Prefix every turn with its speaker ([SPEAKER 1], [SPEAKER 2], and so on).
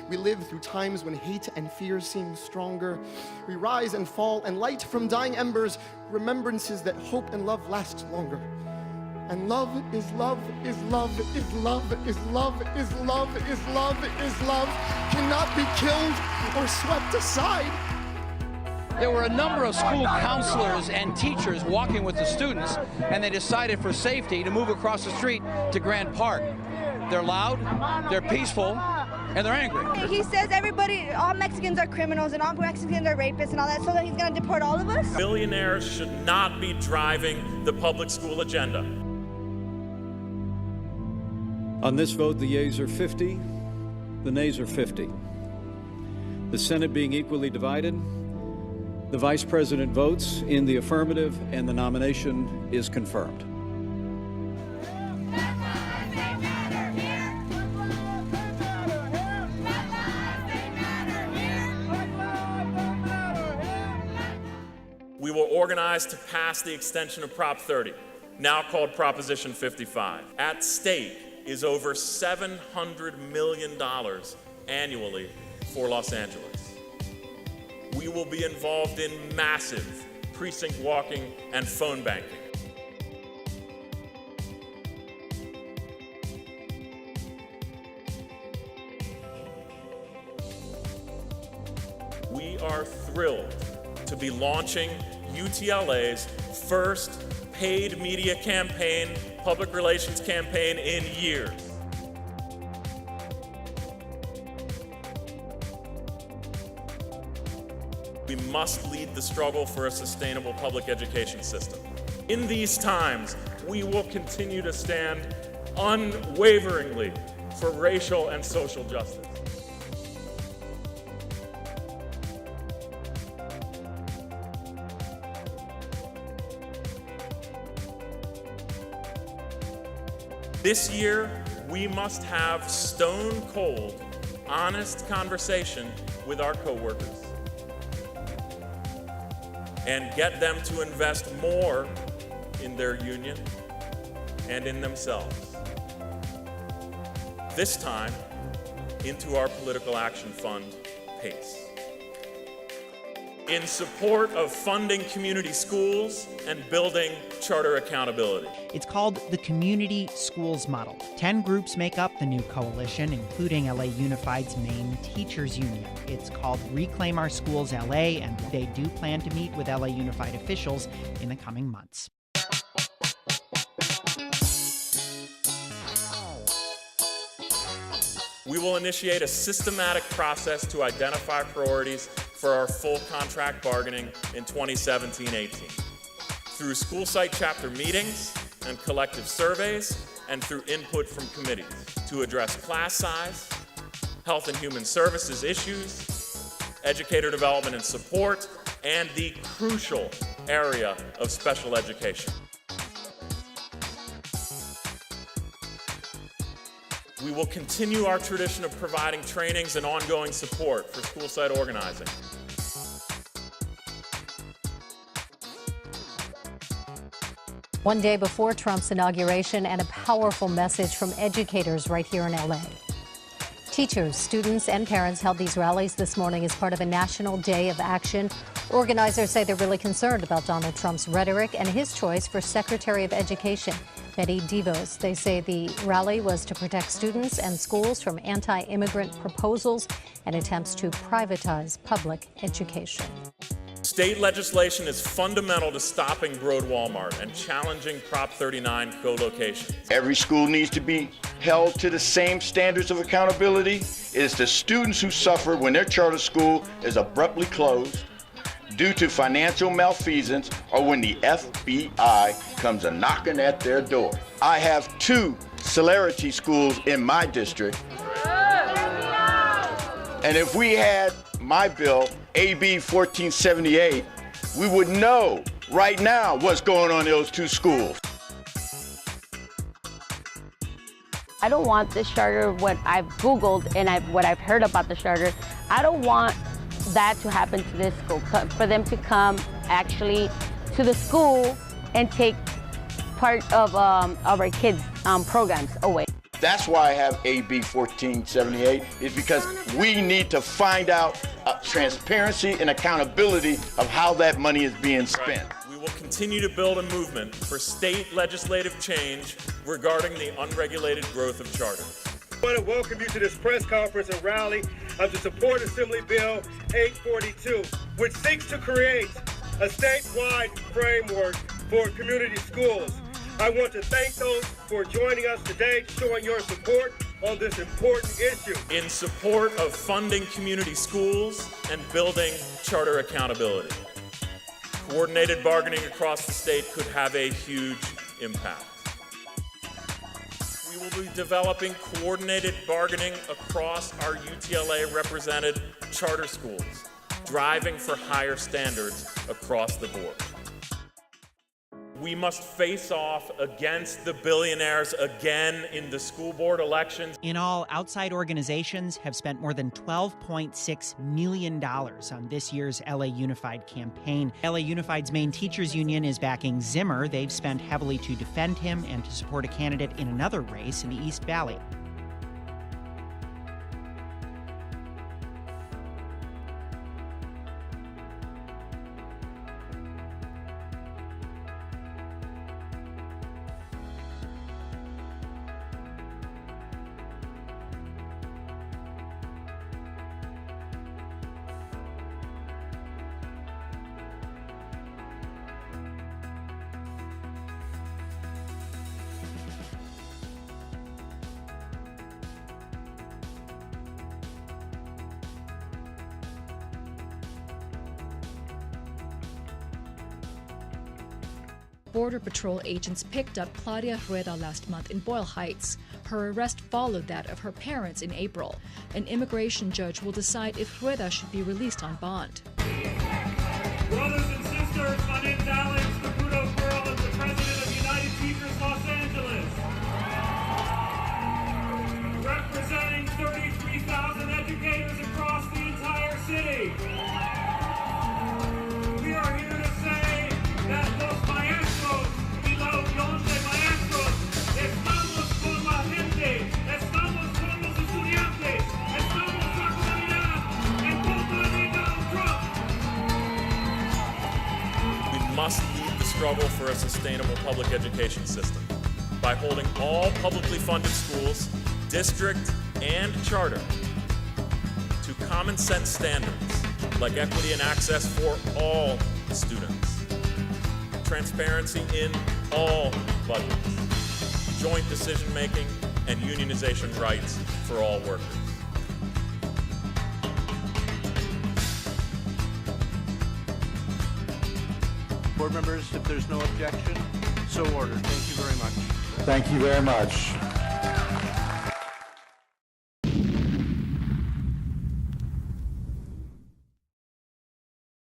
[SPEAKER 1] We live through times when hate and fear seem stronger. We rise and fall and light from dying embers, remembrances that hope and love last longer. And love is love is love is love is love is love is love is love, cannot be killed or swept aside.
[SPEAKER 2] There were a number of school counselors and teachers walking with the students, and they decided for safety to move across the street to Grant Park. They're loud, they're peaceful, and they're angry.
[SPEAKER 3] He says all Mexicans are criminals and all Mexicans are rapists and all that, so that he's going to deport all of us?
[SPEAKER 4] Billionaires should not be driving the public school agenda.
[SPEAKER 5] On this vote, the yeas are 50, the nays are 50. The Senate being equally divided, the Vice President votes in the affirmative and the nomination is confirmed.
[SPEAKER 4] We will organize to pass the extension of Prop 30, now called Proposition 55. At stake is over $700 million annually for Los Angeles. We will be involved in massive precinct walking and phone banking. We are thrilled to be launching UTLA's first paid media campaign, public relations campaign in years. We must lead the struggle for a sustainable public education system. In these times, we will continue to stand unwaveringly for racial and social justice. This year, we must have stone-cold, honest conversation with our coworkers and get them to invest more in their union and in themselves. This time, into our political action fund, PACE. In support of funding community schools and building charter accountability.
[SPEAKER 6] It's called the Community Schools Model. 10 groups make up the new coalition, including LA Unified's main teachers union. It's called Reclaim Our Schools LA, and they do plan to meet with LA Unified officials in the coming months.
[SPEAKER 4] We will initiate a systematic process to identify priorities for our full contract bargaining in 2017-18. Through school site chapter meetings and collective surveys, and through input from committees to address class size, health and human services issues, educator development and support, and the crucial area of special education. We will continue our tradition of providing trainings and ongoing support for school site organizing.
[SPEAKER 7] One day before Trump's inauguration, and a powerful message from educators right here in LA. Teachers, students, and parents held these rallies this morning as part of a national day of action. Organizers say they're really concerned about Donald Trump's rhetoric and his choice for Secretary of Education, Betty DeVos. They say the rally was to protect students and schools from anti-immigrant proposals and attempts to privatize public education.
[SPEAKER 4] State legislation is fundamental to stopping Broad Walmart and challenging Prop 39 co-location.
[SPEAKER 8] Every school needs to be held to the same standards of accountability. It is the students who suffer when their charter school is abruptly closed due to financial malfeasance or when the FBI comes a-knocking at their door. I have 2 Celerity schools in my district. And if we had my bill, AB 1478, we would know right now what's going on in those 2 schools.
[SPEAKER 9] I don't want this charter, what I've Googled and what I've heard about the charter, I don't want that to happen to this school, for them to come actually to the school and take part of our kids' programs away.
[SPEAKER 8] That's why I have AB 1478, is because we need to find out transparency and accountability of how that money is being spent.
[SPEAKER 4] We will continue to build a movement for state legislative change regarding the unregulated growth of charters.
[SPEAKER 10] I want to welcome you to this press conference and rally to support Assembly Bill 842, which seeks to create a statewide framework for community schools. I want to thank those for joining us today, showing your support on this important issue.
[SPEAKER 4] In support of funding community schools and building charter accountability. Coordinated bargaining across the state could have a huge impact. We will be developing coordinated bargaining across our UTLA-represented charter schools, driving for higher standards across the board. We must face off against the billionaires again in the school board elections.
[SPEAKER 6] In all, outside organizations have spent more than $12.6 million on this year's LA Unified campaign. LA Unified's main teachers union is backing Zimmer. They've spent heavily to defend him and to support a candidate in another race in the East Valley.
[SPEAKER 11] Border Patrol agents picked up Claudia Rueda last month in Boyle Heights. Her arrest followed that of her parents in April. An immigration judge will decide if Rueda should be released on bond.
[SPEAKER 10] Brothers and sisters, my name is Alex caputo-pearl, as the president of United Teachers Los Angeles. Representing 33,000 educators across the entire city. We are here to say that los maestros y los maestros estamos con la gente, estamos con los estudiantes, estamos la comunidad en contra de Donald Trump.
[SPEAKER 4] We must lead the struggle for a sustainable public education system by holding all publicly funded schools, district and charter, to common sense standards like equity and access for all students, transparency in all budgets, joint decision making, and unionization rights for all workers.
[SPEAKER 12] Board members, if there's no objection, so ordered. Thank you very much.
[SPEAKER 13] Thank you very much.